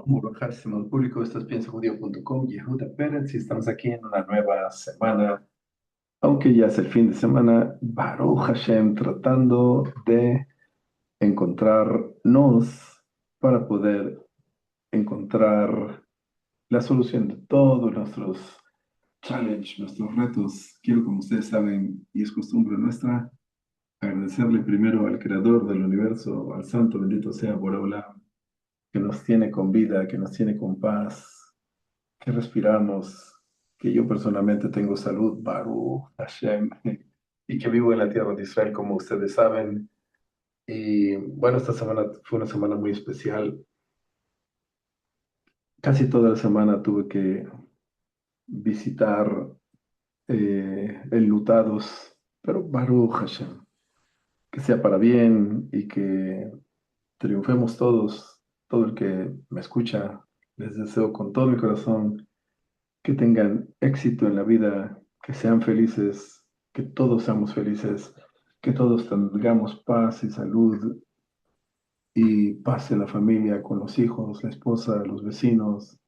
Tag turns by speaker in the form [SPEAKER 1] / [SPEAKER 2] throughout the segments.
[SPEAKER 1] Baruch Hashem, público, esto es piensajudío.com, Yehuda Pérez, y estamos aquí en una nueva semana, aunque ya es el fin de semana, Baruch Hashem, tratando de encontrarnos para poder encontrar la solución de todos nuestros challenges, nuestros retos. Quiero, como ustedes saben, y es costumbre nuestra, agradecerle primero al Creador del universo, al Santo bendito sea Boreolam, que nos tiene con vida, que nos tiene con paz, que respiramos, que yo personalmente tengo salud, Baruch Hashem, y que vivo en la tierra de Israel, como ustedes saben. Y bueno, esta semana fue una semana muy especial. Casi toda la semana tuve que visitar enlutados, pero Baruch Hashem, que sea para bien y que triunfemos todos, todo el que me escucha. Les deseo con todo mi corazón que tengan éxito en la vida, que sean felices, que todos seamos felices, que todos tengamos paz y salud y paz en la familia, con los hijos, la esposa, los vecinos.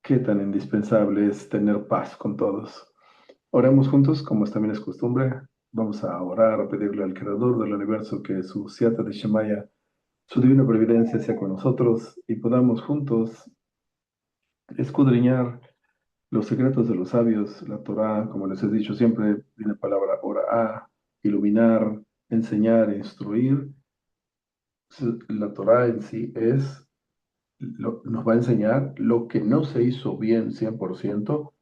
[SPEAKER 1] Qué tan indispensable es tener paz con todos. Oremos juntos, como también es costumbre. Vamos a orar, a pedirle al Creador del universo que su Siata de Shemaya, su divina providencia sea con nosotros y podamos juntos escudriñar los secretos de los sabios, la Torá, como les he dicho siempre, viene la palabra ora, iluminar, enseñar, instruir. La Torá en sí nos va a enseñar lo que no se hizo bien 100%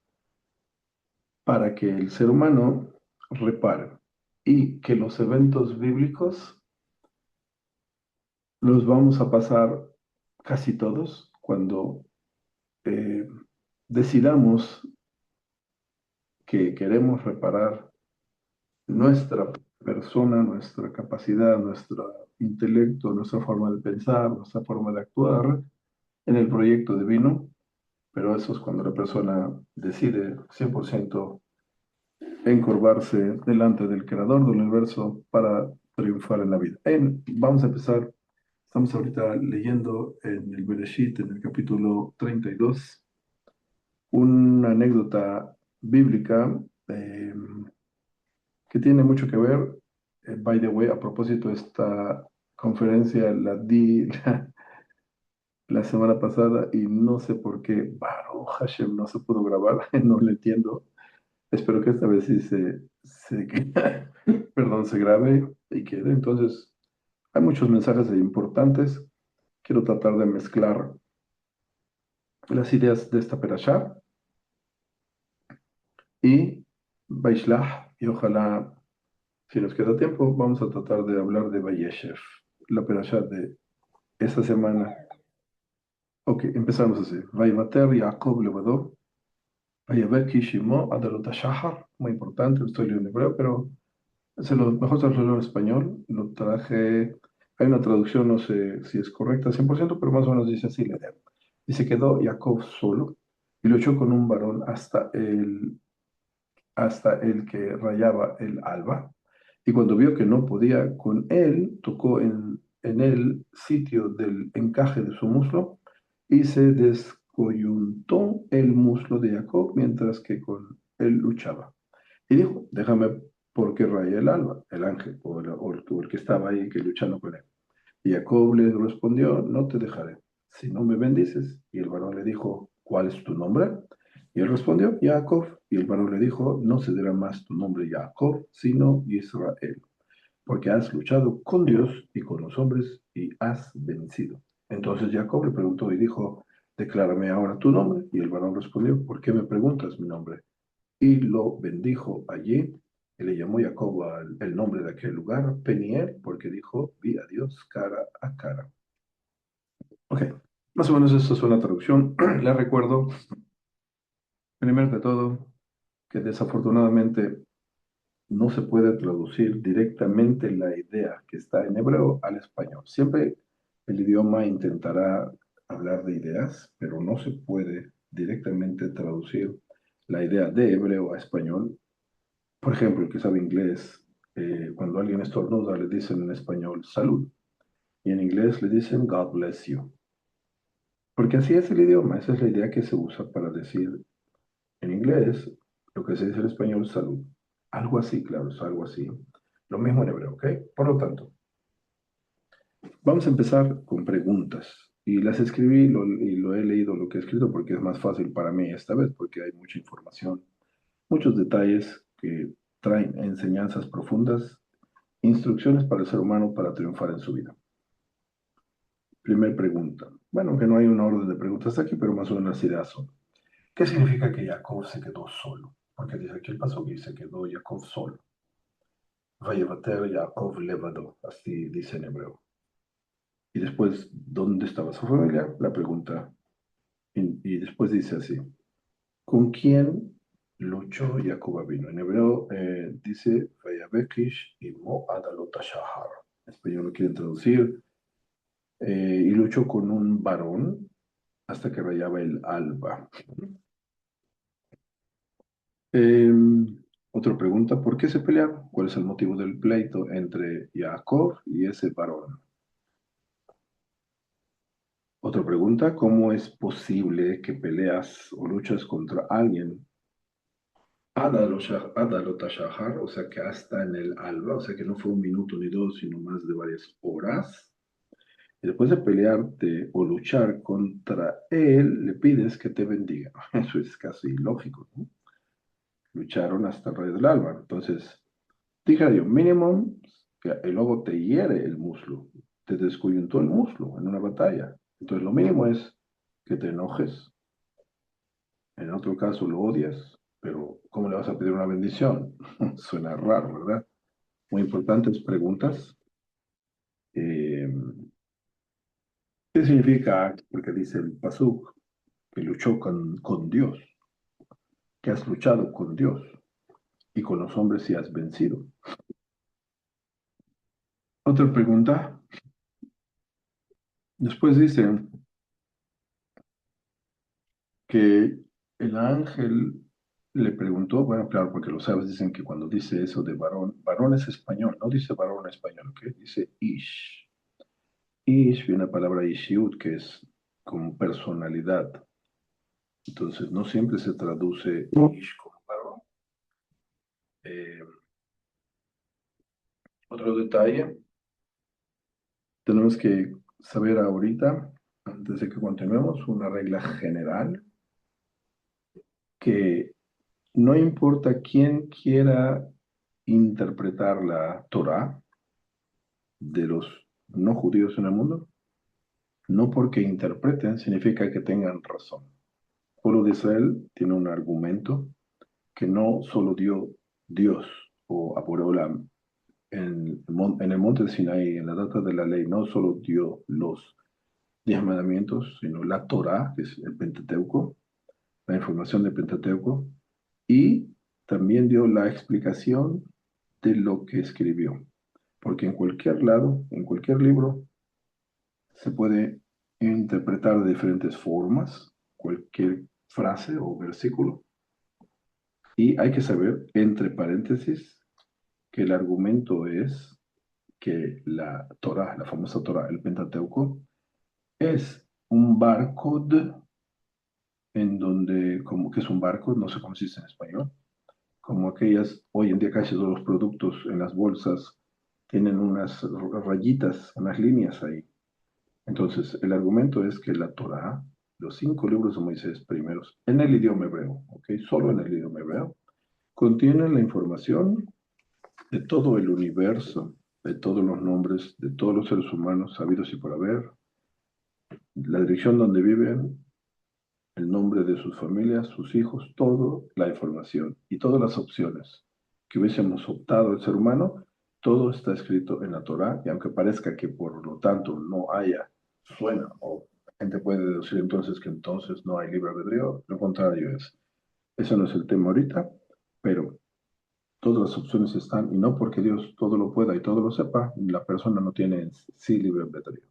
[SPEAKER 1] para que el ser humano repare y que los eventos bíblicos los vamos a pasar casi todos cuando eh, decidamos que queremos reparar nuestra persona, nuestra capacidad, nuestro intelecto, nuestra forma de pensar, nuestra forma de actuar en el proyecto divino, pero eso es cuando la persona decide 100% encorvarse delante del creador del universo para triunfar en la vida. Vamos a empezar, estamos ahorita leyendo en el Bereshit, en el capítulo 32, una anécdota bíblica eh, que tiene mucho que ver. By the way, a propósito, esta conferencia la di la semana pasada y no sé por qué Baruch Hashem no se pudo grabar, no lo entiendo. Espero que esta vez sí perdón, se grabe y quede. Entonces, hay muchos mensajes importantes. Quiero tratar de mezclar las ideas de esta perashá y Baishlach, y ojalá, si nos queda tiempo, vamos a tratar de hablar de Vayeshev, la perashá de esta semana. Ok, empezamos así. Vaivater Yaakov levador, Vayaber Kishimo Adalot Shahar, muy importante, lo estoy leyendo en hebreo, pero mejor traducirlo en español. Lo traje, hay una traducción, no sé si es correcta 100%, pero más o menos dice así, le leo. Y se quedó Jacob solo y luchó con un varón hasta el que rayaba el alba. Y cuando vio que no podía con él, tocó en el sitio del encaje de su muslo y se descoyuntó el muslo de Jacob mientras que con él luchaba. Y dijo, déjame porque raya el alba, el ángel o el que estaba ahí que luchando con él. Y Jacob le respondió, no te dejaré, si no me bendices. Y el varón le dijo, ¿cuál es tu nombre? Y él respondió, Jacob. Y el varón le dijo, no se dirá más tu nombre Jacob, sino Israel, porque has luchado con Dios y con los hombres y has vencido. Entonces Jacob le preguntó y dijo, declárame ahora tu nombre. Y el varón respondió, ¿por qué me preguntas mi nombre? Y lo bendijo allí. Y le llamó Jacob el nombre de aquel lugar Peniel, porque dijo, vi a Dios cara a cara. Ok, más o menos esto es una traducción. Les recuerdo, primero de todo, que desafortunadamente no se puede traducir directamente la idea que está en hebreo al español. Siempre el idioma intentará hablar de ideas, pero no se puede directamente traducir la idea de hebreo a español. Por ejemplo, el que sabe inglés, cuando alguien estornuda le dicen en español salud y en inglés le dicen God bless you. Porque así es el idioma, esa es la idea que se usa para decir en inglés lo que se dice en español, salud. Algo así, claro, es algo así. Lo mismo en hebreo, ¿ok? Por lo tanto, vamos a empezar con preguntas. Y las escribí y lo he leído lo que he escrito porque es más fácil para mí esta vez, porque hay mucha información, muchos detalles que traen enseñanzas profundas, instrucciones para el ser humano para triunfar en su vida. Primer pregunta. Bueno, que no hay una orden de preguntas aquí, pero más o menos las ideas son. ¿Qué significa que Jacob se quedó solo? Porque dice aquí el paso que se quedó Jacob solo. Vayevater Jacob levado, así dice en hebreo. Y después, ¿dónde estaba su familia? La pregunta. Y después dice así, ¿con quién luchó Jacob vino? En hebreo dice, Vayabekish y Mo Adalot Shahar. En español lo quieren traducir. Y luchó con un varón hasta que rayaba el alba. Eh, Otra pregunta, ¿por qué se pelearon? ¿Cuál es el motivo del pleito entre Jacob y ese varón? Otra pregunta, ¿cómo es posible que peleas o luchas contra alguien Adalot Shahar, o sea que hasta en el alba, o sea que no fue un minuto ni dos, sino más de varias horas? Y después de pelearte o luchar contra él, le pides que te bendiga. Eso es casi ilógico, ¿no? Lucharon hasta el rey del alba. Entonces, dije yo, mínimo, que el lobo te hiere el muslo, te descoyuntó el muslo en una batalla. Entonces, lo mínimo es que te enojes. En otro caso, lo odias, pero ¿cómo le vas a pedir una bendición? Suena raro, ¿verdad? Muy importantes preguntas. Eh, ¿Qué significa? Porque dice el Pasuk que luchó con Dios, que has luchado con Dios y con los hombres y has vencido. Otra pregunta. Después dice que el ángel le preguntó, bueno, claro, porque los sabes dicen que cuando dice eso de varón, varón es español, no dice varón español, ¿ok? Dice ish. Ish viene la palabra ishiut, que es como personalidad. Entonces, no siempre se traduce ish como varón. Eh, Otro detalle, tenemos que saber ahorita, antes de que continuemos, una regla general, que no importa quién quiera interpretar la Torah de los no judíos en el mundo, no porque interpreten significa que tengan razón. El pueblo de Israel tiene un argumento que no solo dio Dios o Aboreolam en el monte de Sinaí, en la data de la ley, no solo dio los 10 mandamientos, sino la Torah, que es el Pentateuco, la información del Pentateuco, y también dio la explicación de lo que escribió. Porque en cualquier lado, en cualquier libro, se puede interpretar de diferentes formas cualquier frase o versículo. Y hay que saber, entre paréntesis, que el argumento es que la Torah, la famosa Torah, el Pentateuco, es un barcode en donde, como que es un barcode, no sé cómo se dice en español, como aquellas, hoy en día casi todos los productos en las bolsas tienen unas rayitas, unas líneas ahí. Entonces, el argumento es que la Torá, los 5 libros de Moisés primeros, en el idioma hebreo, ¿ok? Solo en el idioma hebreo, contienen la información de todo el universo, de todos los nombres, de todos los seres humanos sabidos y por haber, la dirección donde viven, el nombre de sus familias, sus hijos, toda la información y todas las opciones que hubiésemos optado el ser humano, todo está escrito en la Torá, y aunque parezca que por lo tanto no haya, suena, o la gente puede decir entonces que entonces no hay libre albedrío, lo contrario es, eso no es el tema ahorita, pero todas las opciones están, y no porque Dios todo lo pueda y todo lo sepa, la persona no tiene en sí libre albedrío.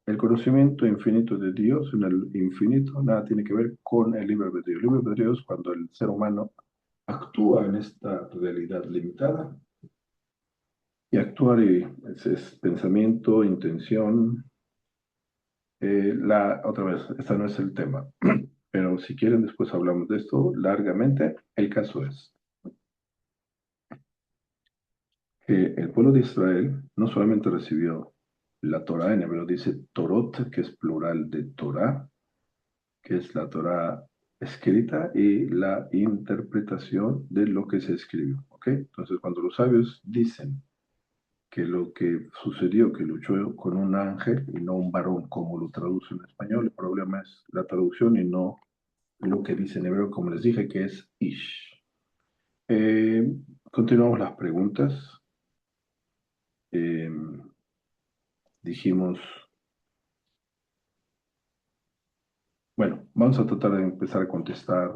[SPEAKER 1] El conocimiento infinito de Dios en el infinito nada tiene que ver con el libre albedrío. El libre albedrío es cuando el ser humano actúa en esta realidad limitada, y actuar es pensamiento, intención, Otra vez, este no es el tema, pero si quieren después hablamos de esto largamente. El caso es que el pueblo de Israel no solamente recibió la Torá, en hebreo dice Torot, que es plural de Torá, que es la Torá escrita y la interpretación de lo que se escribió. ¿Ok? Entonces, cuando los sabios dicen que lo que sucedió, que luchó con un ángel y no un varón, como lo traduce en español, el problema es la traducción y no lo que dice en hebreo, como les dije, que es Ish. Eh, Continuamos las preguntas. Eh, Dijimos, bueno, vamos a tratar de empezar a contestar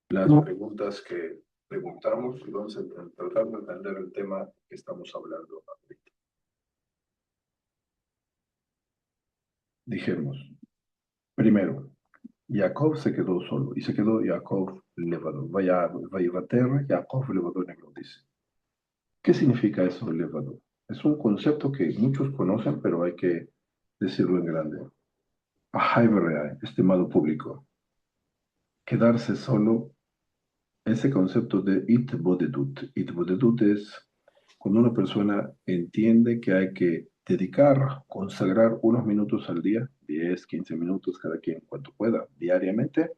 [SPEAKER 1] las preguntas que preguntamos y vamos a tratar de entender el tema que estamos hablando ahorita. Dijimos, primero, Jacob se quedó solo y se quedó Jacob levado. Vayater Jacob levado negro, dice. ¿Qué significa eso, levado? Es un concepto que muchos conocen, pero hay que decirlo en grande. Ajay Berreay, estimado público, quedarse solo, ese concepto de itbodedut. Itbodedut es cuando una persona entiende que hay que dedicar, consagrar unos minutos al día, 10, 15 minutos cada quien cuanto pueda, diariamente,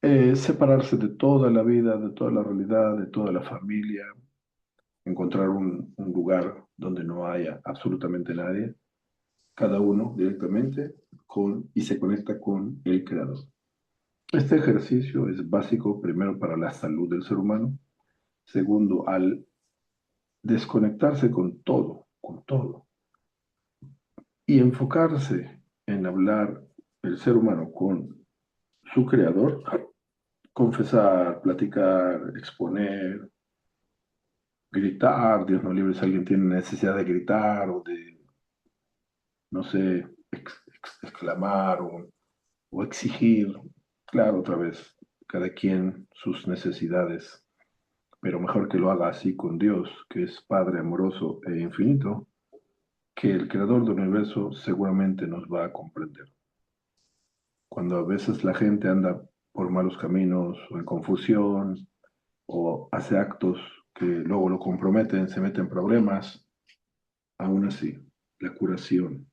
[SPEAKER 1] separarse de toda la vida, de toda la realidad, de toda la familia, encontrar un lugar donde no haya absolutamente nadie, cada uno directamente y se conecta con el Creador. Este ejercicio es básico, primero, para la salud del ser humano, segundo, al desconectarse con todo, y enfocarse en hablar el ser humano con su creador, confesar, platicar, exponer, gritar, Dios no libre si alguien tiene necesidad de gritar o de, no sé, exclamar o exigir, claro, otra vez, cada quien sus necesidades, pero mejor que lo haga así con Dios, que es Padre amoroso e infinito, que el creador del universo seguramente nos va a comprender. Cuando a veces la gente anda por malos caminos o en confusión o hace actos que luego lo comprometen, se meten en problemas, aún así, la curación,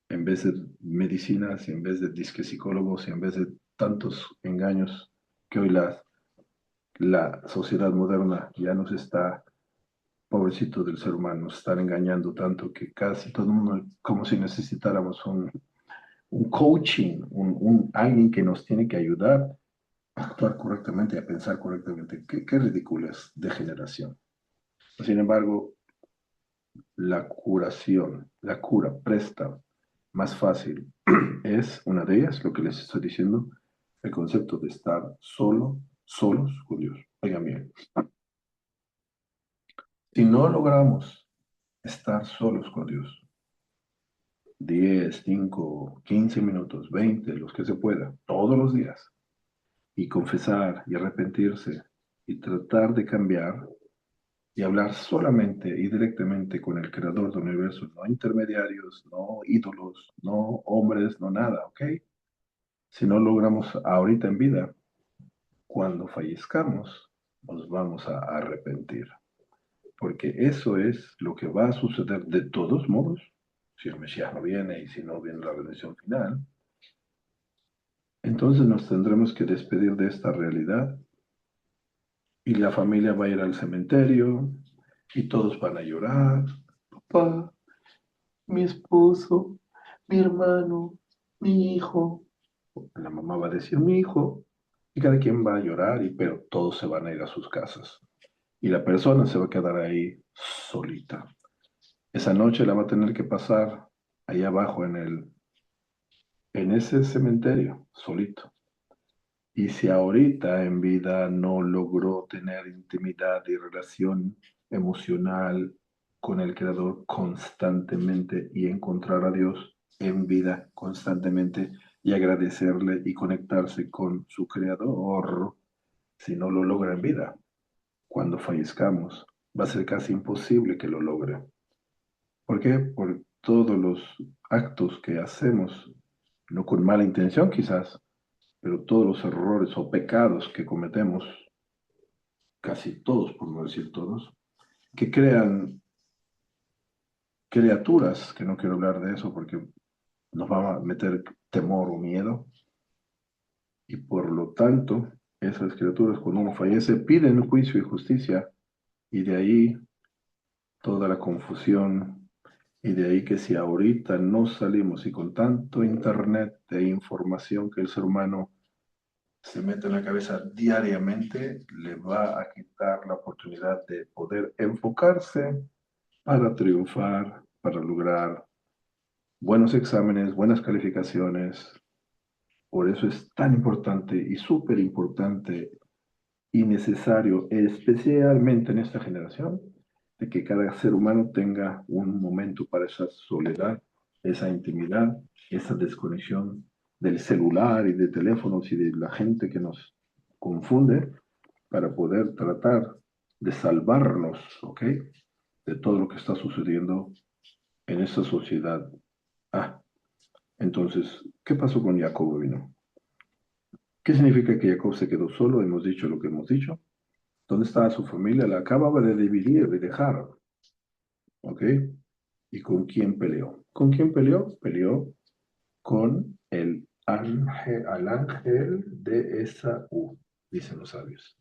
[SPEAKER 1] en vez de medicinas y en vez de disque psicólogos y en vez de tantos engaños que hoy la sociedad moderna ya nos está, pobrecito del ser humano, nos están engañando tanto que casi todo el mundo, como si necesitáramos un coaching, alguien que nos tiene que ayudar a actuar correctamente, a pensar correctamente. Qué ridícula es degeneración. Sin embargo, la curación, la cura presta más fácil es una de ellas, lo que les estoy diciendo, el concepto de estar solos con Dios. Oigan bien, si no logramos estar solos con Dios, 10, 5, 15 minutos, 20, los que se pueda, todos los días, y confesar y arrepentirse y tratar de cambiar y hablar solamente y directamente con el creador del universo, no intermediarios, no ídolos, no hombres, no nada, ¿ok? Si no logramos ahorita en vida, cuando fallezcamos, nos vamos a arrepentir, porque eso es lo que va a suceder de todos modos, si el Mesías no viene y si no viene la redención final. Entonces nos tendremos que despedir de esta realidad y la familia va a ir al cementerio y todos van a llorar. Papá, mi esposo, mi hermano, mi hijo. La mamá va a decir mi hijo y cada quien va a llorar, pero todos se van a ir a sus casas y la persona se va a quedar ahí solita. Esa noche la va a tener que pasar ahí abajo en ese cementerio, solito. Y si ahorita en vida no logró tener intimidad y relación emocional con el Creador constantemente y encontrar a Dios en vida constantemente y agradecerle y conectarse con su Creador, si no lo logra en vida, cuando fallezcamos, va a ser casi imposible que lo logre. ¿Por qué? Por todos los actos que hacemos, no con mala intención quizás, pero todos los errores o pecados que cometemos, casi todos, por no decir todos, que crean criaturas, que no quiero hablar de eso porque nos va a meter temor o miedo, y por lo tanto, esas criaturas cuando uno fallece piden juicio y justicia, y de ahí toda la confusión, y de ahí que si ahorita no salimos y con tanto internet de información que el ser humano se mete en la cabeza diariamente, le va a quitar la oportunidad de poder enfocarse para triunfar, para lograr buenos exámenes, buenas calificaciones. Por eso es tan importante y súper importante y necesario, especialmente en esta generación, de que cada ser humano tenga un momento para esa soledad, esa intimidad, esa desconexión del celular y de teléfonos y de la gente que nos confunde para poder tratar de salvarnos, ¿ok? De todo lo que está sucediendo en esta sociedad. Ah, entonces, ¿qué pasó con Jacobo vino? ¿Qué significa que Jacob se quedó solo? Hemos dicho lo que hemos dicho. ¿Dónde estaba su familia? La acababa de dividir, de dejar, ¿ok? ¿Y con quién peleó? ¿Con quién peleó? Peleó con el ángel, al ángel de Esaú, dicen los sabios.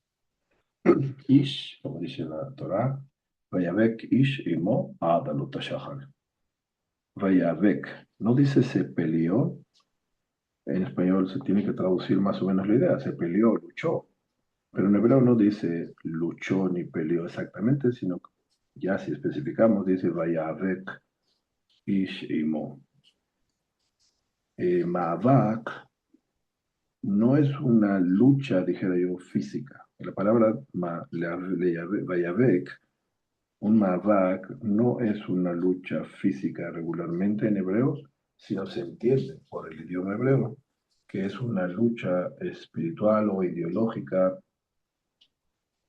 [SPEAKER 1] Ish, como dice la Torah, Vayavek Ish imo Adalut Shahar. Vayavek, no dice se peleó, en español se tiene que traducir más o menos la idea, se peleó, luchó, pero en hebreo no dice luchó ni peleó exactamente, sino ya si especificamos, dice Vayavek Ish imo. Maavak no es una lucha, dijera yo, física. La palabra Vayavek, un Maavak, no es una lucha física regularmente en hebreo, sino se entiende por el idioma hebreo que es una lucha espiritual o ideológica,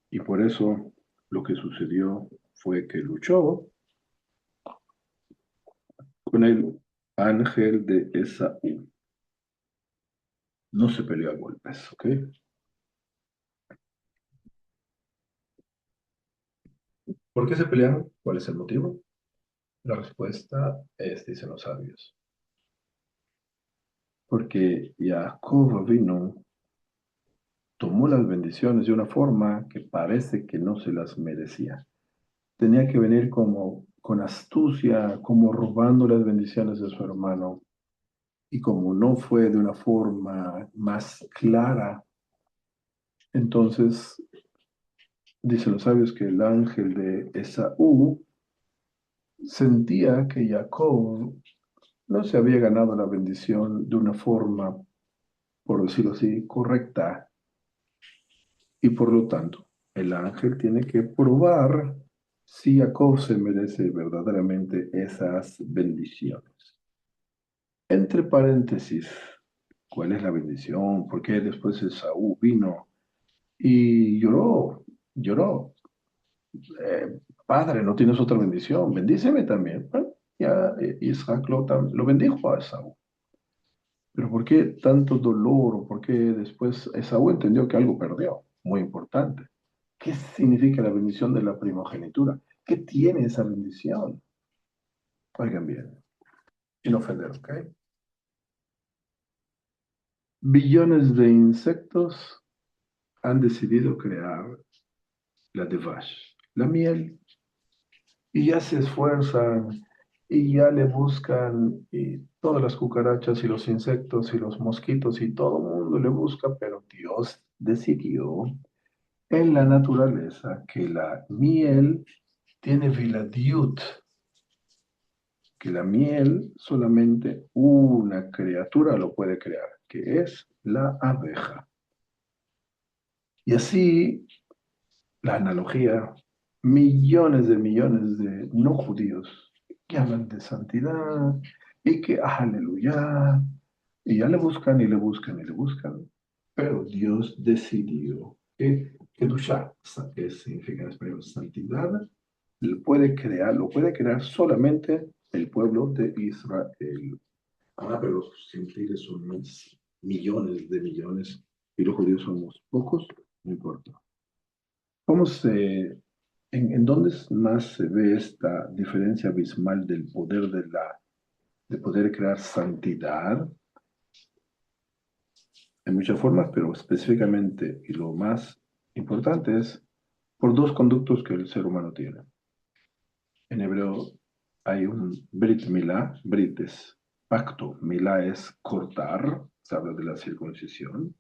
[SPEAKER 1] y por eso lo que sucedió fue que luchó con el ángel de Esaú. No se peleó a golpes, ¿ok? ¿Por qué se pelearon? ¿Cuál es el motivo? La respuesta es, dicen los sabios, porque Jacob vino, tomó las bendiciones de una forma que parece que no se las merecía. Tenía que venir como con astucia, como robando las bendiciones de su hermano. Y como no fue de una forma más clara, entonces dicen los sabios que el ángel de Esaú sentía que Jacob no se había ganado la bendición de una forma, por decirlo así, correcta, y por lo tanto el ángel tiene que probar si Jacob se merece verdaderamente esas bendiciones. Entre paréntesis, ¿cuál es la bendición? ¿Por qué después Esaú vino y lloró? Padre, ¿no tienes otra bendición? Bendíceme también. Bueno, ya Isaac lo bendijo a Esaú. Pero ¿por qué tanto dolor? ¿O por qué después Esaú entendió que algo perdió? Muy importante. ¿Qué significa la bendición de la primogenitura? ¿Qué tiene esa bendición? Oigan bien, sin ofender, ¿ok? Billones de insectos han decidido crear la devash, la miel, y ya se esfuerzan y ya le buscan, y todas las cucarachas y los insectos y los mosquitos y todo el mundo le busca, pero Dios decidió en la naturaleza que la miel tiene viladiut, que la miel solamente una criatura lo puede crear, que es la abeja. Y así la analogía, millones de no judíos que hablan de santidad y que aleluya, y ya le buscan y le buscan y le buscan, pero Dios decidió que Kedushá, que significa en español santidad, lo puede crear solamente el pueblo de Israel. Ahora, pero los gentiles son millones de millones y los judíos somos pocos, no importa. ¿En dónde más se ve esta diferencia abismal del poder de poder crear santidad? En muchas formas, pero específicamente, y lo más importante es por dos conductos que el ser humano tiene. En hebreo hay un Brit Milá, Brit es pacto, Milá es cortar, se habla de la circuncisión,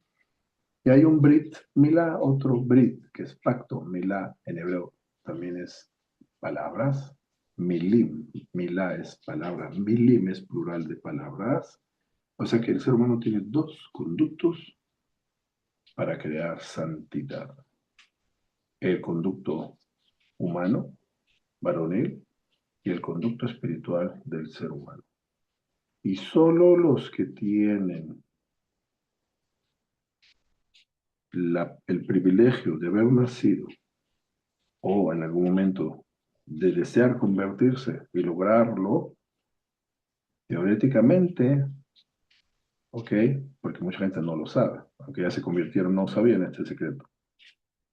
[SPEAKER 1] y hay un Brit Milá, otro Brit, que es pacto, Milá en hebreo también es palabras, Milim, Milá es palabra, Milim es plural de palabras, o sea que el ser humano tiene dos conductos para crear santidad. El conducto humano, varonil, y el conducto espiritual del ser humano. Y solo los que tienen el privilegio de haber nacido o en algún momento de desear convertirse y lograrlo, teóricamente, ok, porque mucha gente no lo sabe, aunque ya se convirtieron, no sabían este secreto.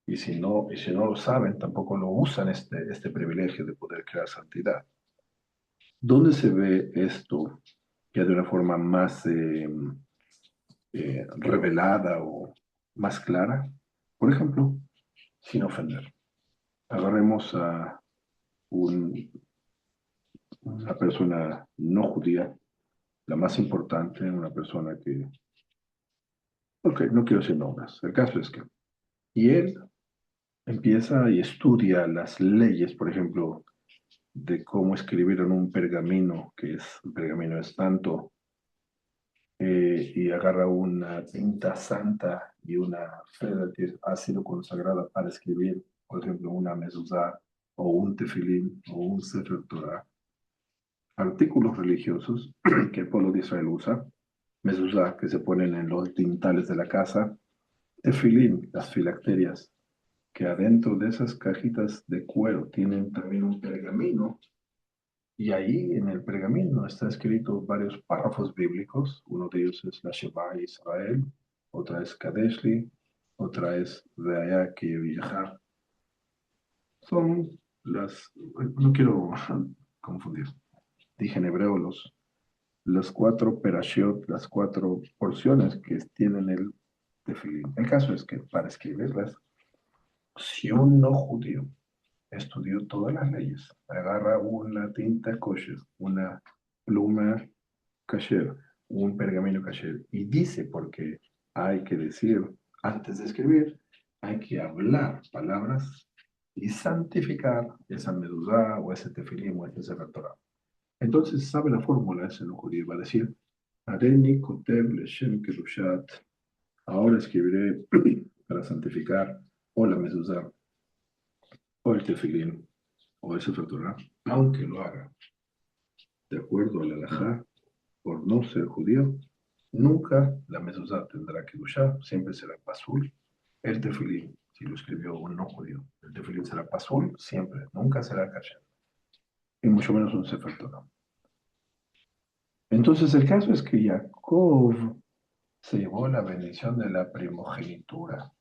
[SPEAKER 1] Y si no lo saben, tampoco lo usan este privilegio de poder crear santidad. ¿Dónde se ve esto ya de una forma más revelada o más clara? Por ejemplo, sin ofender. Agarremos a un- una persona no judía, la más importante, una persona que, ok, no quiero decir nombres, el caso es que, y él empieza y estudia las leyes, por ejemplo, de cómo escribir en un pergamino, un pergamino es tanto, y agarra una tinta santa y una feda que ha sido consagrada para escribir, por ejemplo, una mezuzá o un tefilín o un sefer Torah, artículos religiosos que el pueblo de Israel usa, mezuzá que se ponen en los tintales de la casa, tefilín, las filacterias, que adentro de esas cajitas de cuero tienen también un pergamino. Y ahí en el pergamino está escrito varios párrafos bíblicos. Uno de ellos es la Shema Israel, otra es Kadeshli, otra es Veaya que viajar. Son no quiero confundir. Dije en hebreo los cuatro perashiot, las cuatro porciones que tienen el tefilín. El caso es que para escribirlas, si un no judío estudió todas las leyes, agarra una tinta kosher, una pluma kasher, un pergamino kasher, y dice porque hay que decir, antes de escribir, hay que hablar palabras y santificar esa medusá o ese tefilín o ese sefer Torah. Entonces sabe la fórmula, ese no judío va a decir, Areni kotev leshem kedushat, ahora escribiré para santificar o la mezuzá o el tefilín o el sefer Torah, aunque lo haga de acuerdo al halajá, por no ser judío, nunca la mezuzá tendrá que dushar, siempre será pasul. El tefilín, si lo escribió un no judío, el tefilín será pasul, siempre, nunca será kasher, y mucho menos un sefer Torah. Entonces el caso es que Jacob se llevó la bendición de la primogenitura.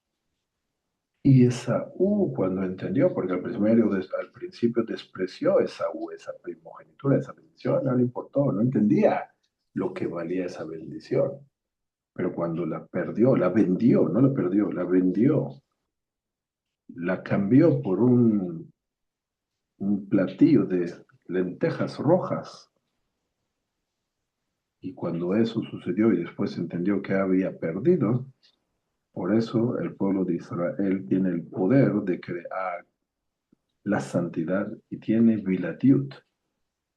[SPEAKER 1] Y Esaú, cuando entendió, porque al principio despreció Esaú esa primogenitura, esa bendición, no le importó, no entendía lo que valía esa bendición. Pero cuando la perdió, la vendió, no la perdió, la vendió, la cambió por un platillo de lentejas rojas. Y cuando eso sucedió y después entendió que había perdido, por eso el pueblo de Israel tiene el poder de crear la santidad y tiene vilatiut.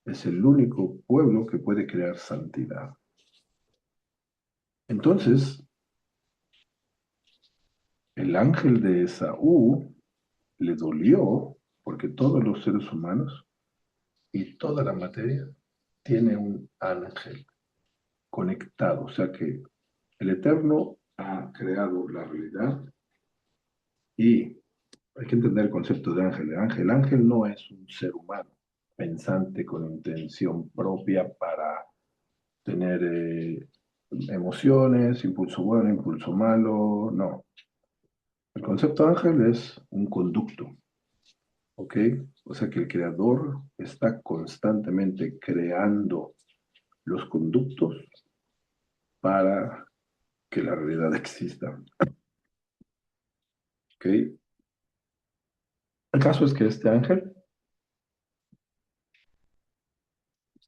[SPEAKER 1] Es el único pueblo que puede crear santidad. Entonces, el ángel de Esaú le dolió porque todos los seres humanos y toda la materia tiene un ángel conectado. O sea que el Eterno ha creado la realidad y hay que entender el concepto de ángel. Ángel no es un ser humano pensante con intención propia para tener emociones, impulso bueno, impulso malo, no. El concepto ángel es un conducto, ¿ok? O sea que el creador está constantemente creando los conductos para que la realidad exista, ¿ok? El caso es que este ángel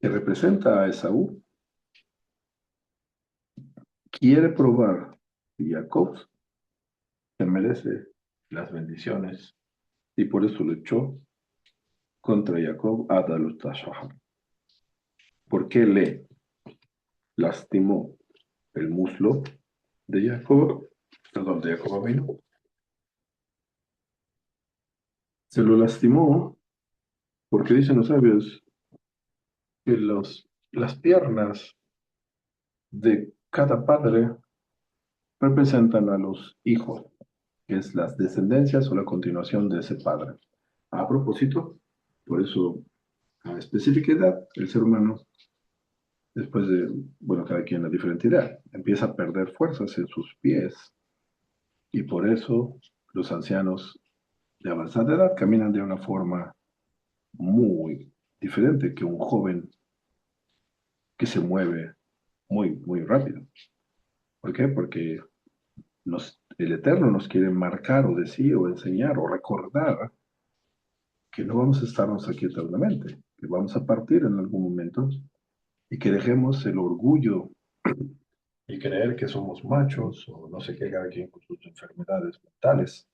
[SPEAKER 1] que representa a Esaú quiere probar que Jacob se merece las bendiciones y por eso luchó contra Jacob Adalut Tashaham. ¿Por qué le lastimó el muslo de Jacob? Perdón, de Jacob vino. Se lo lastimó porque dicen los sabios que las piernas de cada padre representan a los hijos, que es las descendencias o la continuación de ese padre. A propósito, por eso, a específica edad, el ser humano, después de, bueno, cada quien a diferente edad, empieza a perder fuerzas en sus pies y por eso los ancianos de avanzada edad caminan de una forma muy diferente que un joven que se mueve muy rápido. ¿Por qué? Porque el Eterno nos quiere marcar o decir o enseñar o recordar que no vamos a estarnos aquí eternamente, que vamos a partir en algún momento y que dejemos el orgullo y creer que somos machos o no sé qué, cada quien con sus enfermedades mentales,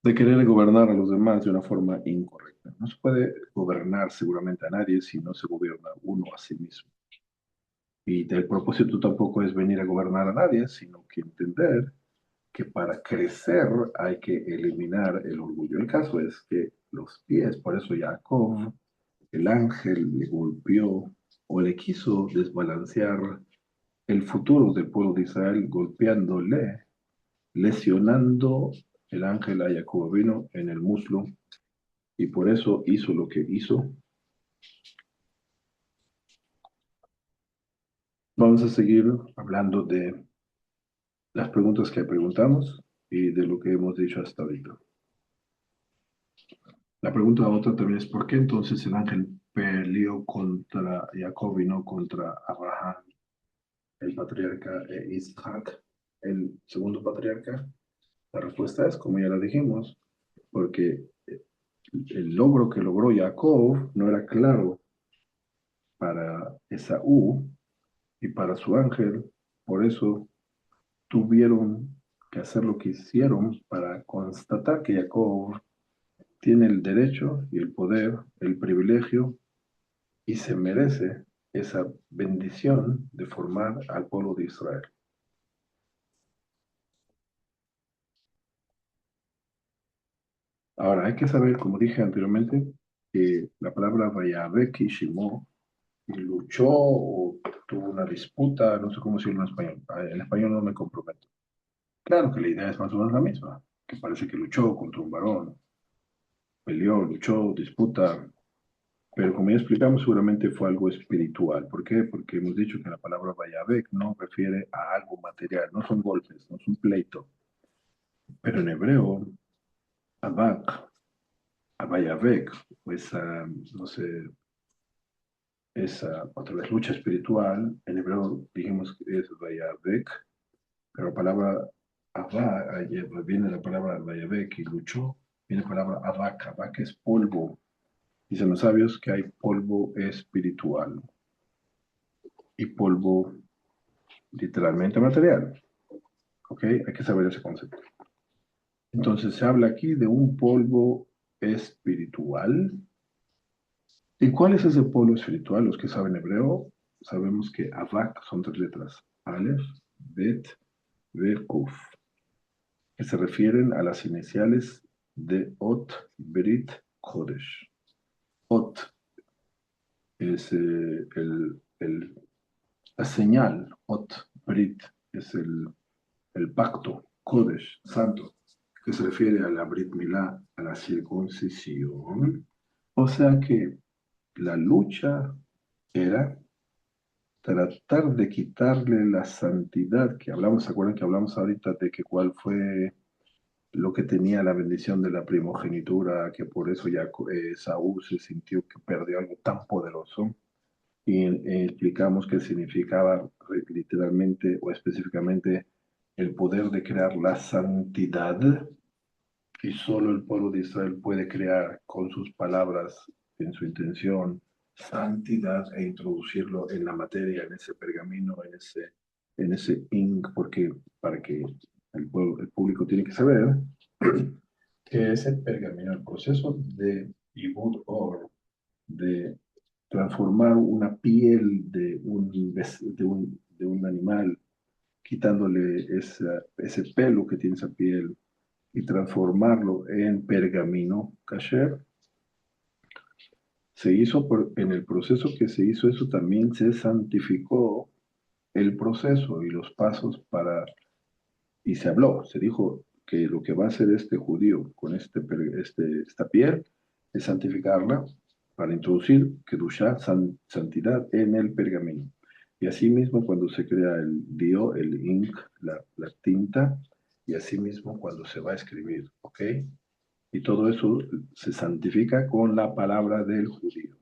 [SPEAKER 1] de querer gobernar a los demás de una forma incorrecta. No se puede gobernar seguramente a nadie si no se gobierna uno a sí mismo. Y el propósito tampoco es venir a gobernar a nadie, sino que entender que para crecer hay que eliminar el orgullo. El caso es que los pies, por eso Jacob, el ángel le golpeó o le quiso desbalancear el futuro del pueblo de Israel golpeándole, lesionando el ángel a Jacob vino en el muslo y por eso hizo lo que hizo. Vamos a seguir hablando de las preguntas que preguntamos y de lo que hemos dicho hasta ahorita. La pregunta otra también es ¿por qué entonces el ángel peleó contra Jacob y no contra Abraham, el patriarca, e Isaac, el segundo patriarca? La respuesta es, como ya la dijimos, porque el logro que logró Jacob no era claro para Esaú y para su ángel, por eso tuvieron que hacer lo que hicieron para constatar que Jacob tiene el derecho y el poder, el privilegio y se merece esa bendición de formar al pueblo de Israel. Ahora, hay que saber, como dije anteriormente, que la palabra Vayave Kishimo luchó o tuvo una disputa, no sé cómo decirlo en español. En español no me comprometo. Claro que la idea es más o menos la misma, que parece que luchó contra un varón, peleó, luchó, disputa, pero como ya explicamos, seguramente fue algo espiritual. ¿Por qué? Porque hemos dicho que la palabra Vayavek no refiere a algo material, no son golpes, no es un pleito. Pero en hebreo, Abak, Vayavek, pues, no sé, esa otra vez lucha espiritual, en hebreo dijimos que es Vayavek, pero la palabra Abba, viene la palabra Vayavek y luchó, viene la palabra Abak, Abak es polvo. Dicen los sabios que hay polvo espiritual y polvo literalmente material. ¿Ok? Hay que saber ese concepto. Entonces se habla aquí de un polvo espiritual. ¿Y cuál es ese polvo espiritual? Los que saben hebreo, sabemos que Avak son tres letras. Aleph, Bet, Ve, Kuf, que se refieren a las iniciales de Ot, Brit, Kodesh. Ot es la señal, Ot, Brit, es el pacto, Kodesh, santo. que se refiere a la Brit Milá, a la circuncisión. O sea que la lucha era tratar de quitarle la santidad que hablamos. ¿Se acuerdan que hablamos ahorita de que cuál fue lo que tenía la bendición de la primogenitura, que por eso ya Saúl se sintió que perdió algo tan poderoso? Y explicamos que significaba literalmente o específicamente el poder de crear la santidad, y solo el pueblo de Israel puede crear con sus palabras, en su intención, santidad e introducirlo en la materia, en ese pergamino, en ese ink, porque para que el público tiene que saber que ese pergamino, el proceso de Ibud Or, de transformar una piel de un animal, quitándole ese pelo que tiene esa piel y transformarlo en pergamino kasher, en el proceso que se hizo eso también se santificó el proceso y los pasos y se habló, se dijo que lo que va a hacer este judío con esta piel es santificarla para introducir Kedushá, santidad, en el pergamino. Y asimismo cuando se crea el ink, la tinta, y asimismo cuando se va a escribir, ¿ok? Y todo eso se santifica con la palabra del judío.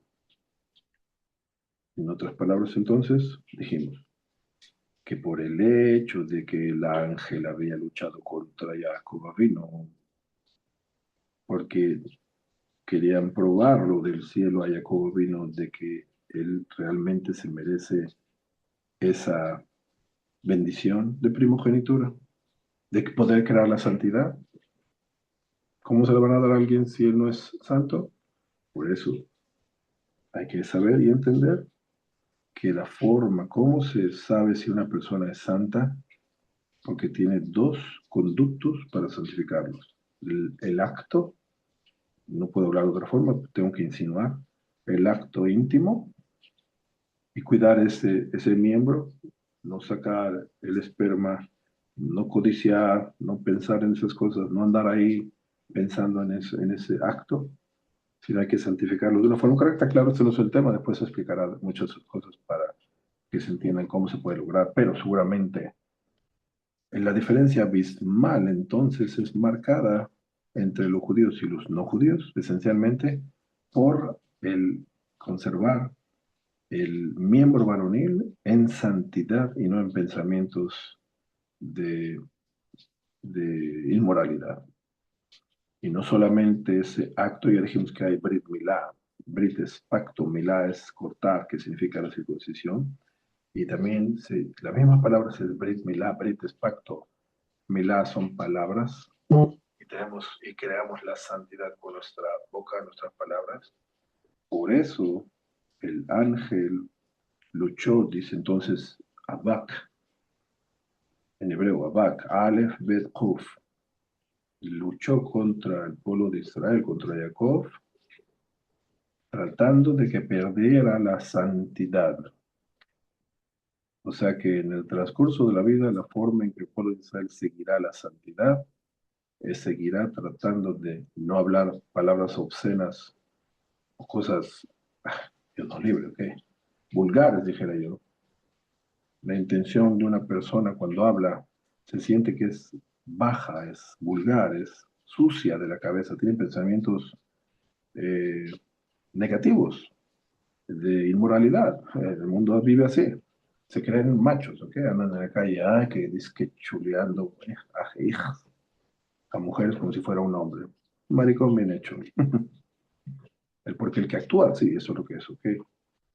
[SPEAKER 1] En otras palabras, entonces, dijimos que por el hecho de que el ángel había luchado contra Jacob vino, porque querían probarlo del cielo a Jacob vino de que él realmente se merece esa bendición de primogenitura, de poder crear la santidad. ¿Cómo se le van a dar a alguien si él no es santo? Por eso hay que saber y entender que la forma, cómo se sabe si una persona es santa, porque tiene dos conductos para santificarlos. El acto, no puedo hablar de otra forma, tengo que insinuar, el acto íntimo y cuidar ese miembro, no sacar el esperma, no codiciar, no pensar en esas cosas, no andar ahí pensando en ese acto, sino hay que santificarlo de una forma correcta. Claro, este no es el tema, después se explicará muchas cosas para que se entiendan cómo se puede lograr, pero seguramente la diferencia abismal entonces es marcada entre los judíos y los no judíos, esencialmente por el conservar el miembro varonil en santidad y no en pensamientos de, de inmoralidad. Y no solamente ese acto, ya dijimos que hay Brit Milá. Brit es pacto, Milá es cortar, que significa la circuncisión. Y también la misma palabra es Brit Milá, Brit es pacto, Milá son palabras. Y creamos la santidad con nuestra boca, nuestras palabras. Por eso el ángel luchó, dice entonces Abak, en hebreo Abak, Aleph, Bet, Kuf, luchó contra el pueblo de Israel, contra Jacob, tratando de que perdiera la santidad. O sea que en el transcurso de la vida, la forma en que el pueblo de Israel seguirá la santidad seguirá tratando de no hablar palabras obscenas o cosas, Dios nos libre, ¿ok? Vulgares, dijera yo. La intención de una persona cuando habla se siente que es baja, es vulgar, es sucia de la cabeza, tiene pensamientos eh, negativos, de inmoralidad. El mundo vive así. Se creen machos, ¿ok? Andan en la calle, que dice que chuleando a mujeres como si fuera un hombre. Maricón bien hecho. Porque el que actúa, sí, eso es lo que es, ¿ok?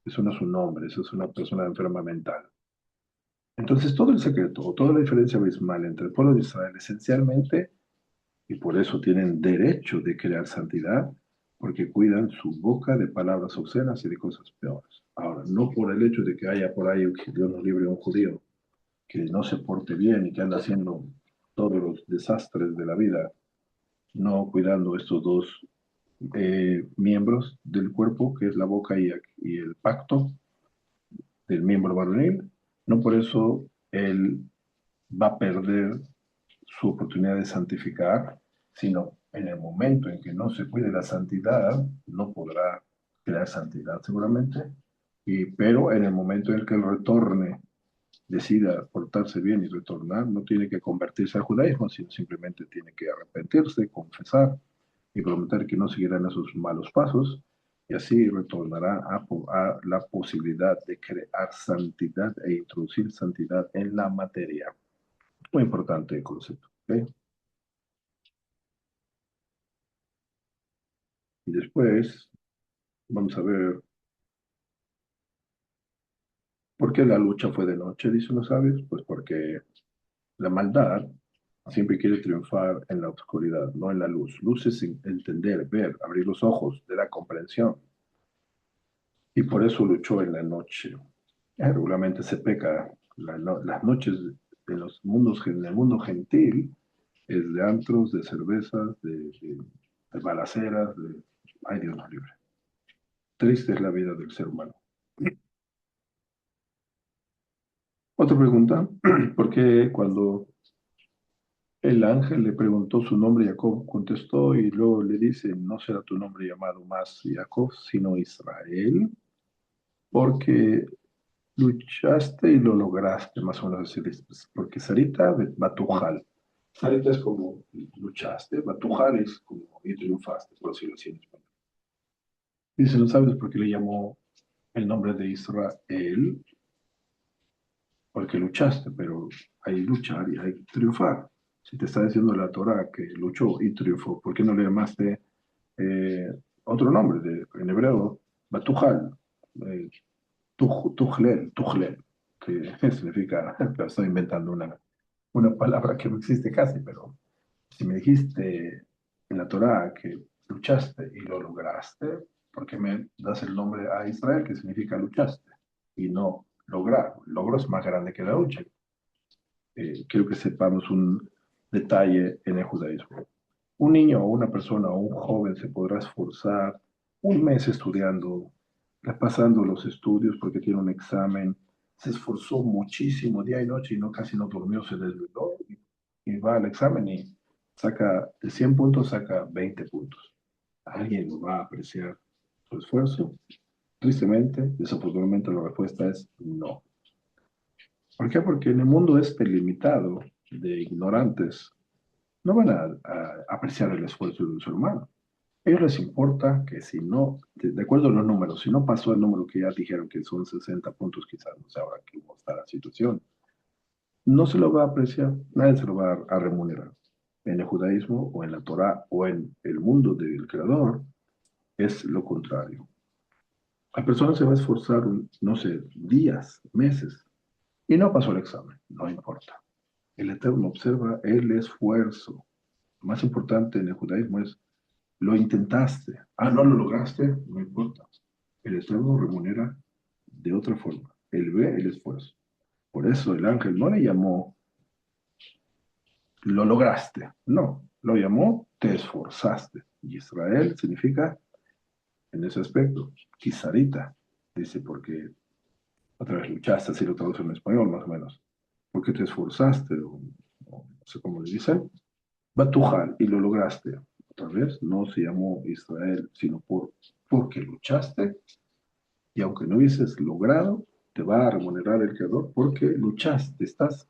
[SPEAKER 1] Eso no es un hombre, eso es una persona enferma mental. Entonces, todo el secreto, toda la diferencia abismal entre el pueblo de Israel, esencialmente, y por eso tienen derecho de crear santidad, porque cuidan su boca de palabras obscenas y de cosas peores. Ahora, no por el hecho de que haya por ahí, que Dios nos libre, un judío que no se porte bien y que anda haciendo todos los desastres de la vida, no cuidando estos dos miembros del cuerpo, que es la boca y el pacto del miembro varonil, no por eso él va a perder su oportunidad de santificar sino en el momento en que no se cuide la santidad, no podrá crear santidad seguramente, pero en el momento en que él retorne, decida portarse bien y retornar, no tiene que convertirse al judaísmo, sino simplemente tiene que arrepentirse, confesar y prometer que no seguirá en esos malos pasos, y así retornará a la posibilidad de crear santidad e introducir santidad en la materia. Muy importante el concepto. ¿Ok? Y después vamos a ver por qué la lucha fue de noche, dicen los sabios. Pues porque la maldad siempre quiere triunfar en la oscuridad, no en la luz. Luz es entender, ver, abrir los ojos de la comprensión. Y por eso luchó en la noche. Regularmente se peca las noches en el mundo gentil, es de antros, de cervezas, de balaceras, de... Ay, Dios nos libre. Triste es la vida del ser humano. Otra pregunta, ¿por qué cuando el ángel le preguntó su nombre, Jacob contestó y luego le dice, no será tu nombre llamado más Jacob, sino Israel? Porque luchaste y lo lograste, más o menos así dice. Porque Sarita, Batujal. Sarita es como luchaste, Batujal es como y triunfaste, por decirlo así en español. Dice, ¿no sabes por qué le llamó el nombre de Israel? Porque luchaste, pero hay luchar y hay triunfar. Si te está diciendo la Torah que luchó y triunfó, ¿por qué no le llamaste eh, otro nombre en hebreo? Batujal, eh, Tujlel, que significa, estoy inventando una palabra que no existe casi, pero si me dijiste en la Torah que luchaste y lo lograste, ¿por qué me das el nombre a Israel, que significa luchaste? Y no lograr. El logro es más grande que la lucha. Quiero que sepamos un detalle en el judaísmo. Un niño o una persona o un joven se podrá esforzar un mes estudiando, repasando los estudios porque tiene un examen, se esforzó muchísimo día y noche y no, casi no durmió, se desveló y va al examen y saca de 100 puntos, saca 20 puntos. ¿Alguien lo va a apreciar su esfuerzo? Tristemente, desafortunadamente la respuesta es no. ¿Por qué? Porque en el mundo este limitado de ignorantes, no van a apreciar el esfuerzo de un ser humano. A ellos les importa que si no, de acuerdo a los números, si no pasó el número que ya dijeron que son 60 puntos, quizás no sé ahora cómo está la situación, no se lo va a apreciar, nadie se lo va a remunerar. En el judaísmo o en la Torah o en el mundo del creador es lo contrario. La persona se va a esforzar, no sé, días, meses, y no pasó el examen, no importa. El Eterno observa el esfuerzo. Lo más importante en el judaísmo es, lo intentaste. Ah, no lo lograste, no importa. El Eterno remunera de otra forma. Él ve el esfuerzo. Por eso el ángel no le llamó, lo lograste. No, lo llamó, te esforzaste. Y Israel significa, en ese aspecto, Kizarita. Dice, porque otra vez luchaste, así lo traduce en español más o menos. Porque te esforzaste, o no sé cómo le dicen. Batujal, y lo lograste. Otra vez, no se llamó Israel, sino porque luchaste, y aunque no hubieses logrado, te va a remunerar el Creador porque luchaste, estás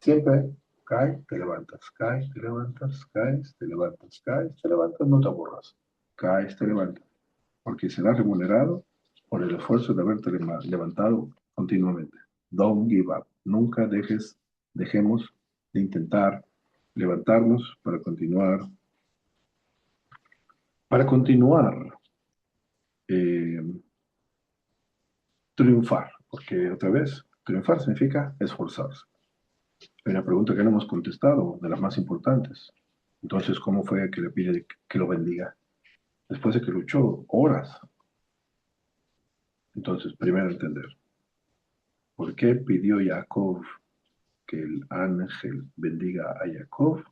[SPEAKER 1] siempre, caes, te levantas, caes, te levantas, caes, te levantas, caes, te levantas, no te aburras, caes, te levantas, porque serás remunerado por el esfuerzo de haberte levantado continuamente. Don't give up, nunca dejemos de intentar levantarnos para continuar eh, triunfar, porque otra vez, triunfar significa esforzarse. Hay una pregunta que no hemos contestado, de las más importantes. Entonces, ¿cómo fue que le pide que lo bendiga? Después de que luchó horas. Entonces, primero entender, ¿por qué pidió Jacob que el ángel bendiga a Jacob?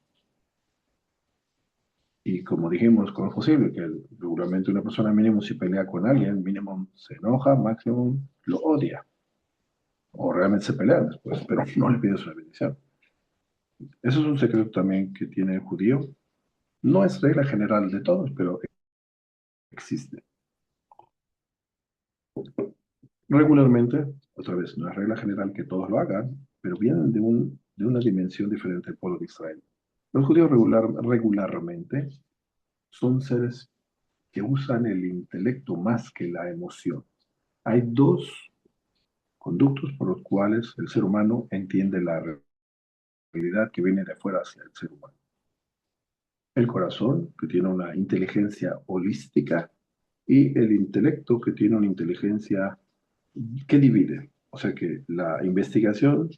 [SPEAKER 1] Y como dijimos, ¿cómo es posible que regularmente una persona mínimo si pelea con alguien, mínimo se enoja, máximo lo odia? O realmente se pelean después, pero no le pides una bendición. Eso es un secreto también que tiene el judío. No es regla general de todos, pero existe. Regularmente, otra vez, no es regla general que todos lo hagan, pero vienen de una dimensión diferente del pueblo de Israel. Los judíos regularmente son seres que usan el intelecto más que la emoción. Hay dos conductos por los cuales el ser humano entiende la realidad que viene de afuera hacia el ser humano. El corazón, que tiene una inteligencia holística, y el intelecto, que tiene una inteligencia que divide. O sea que la investigación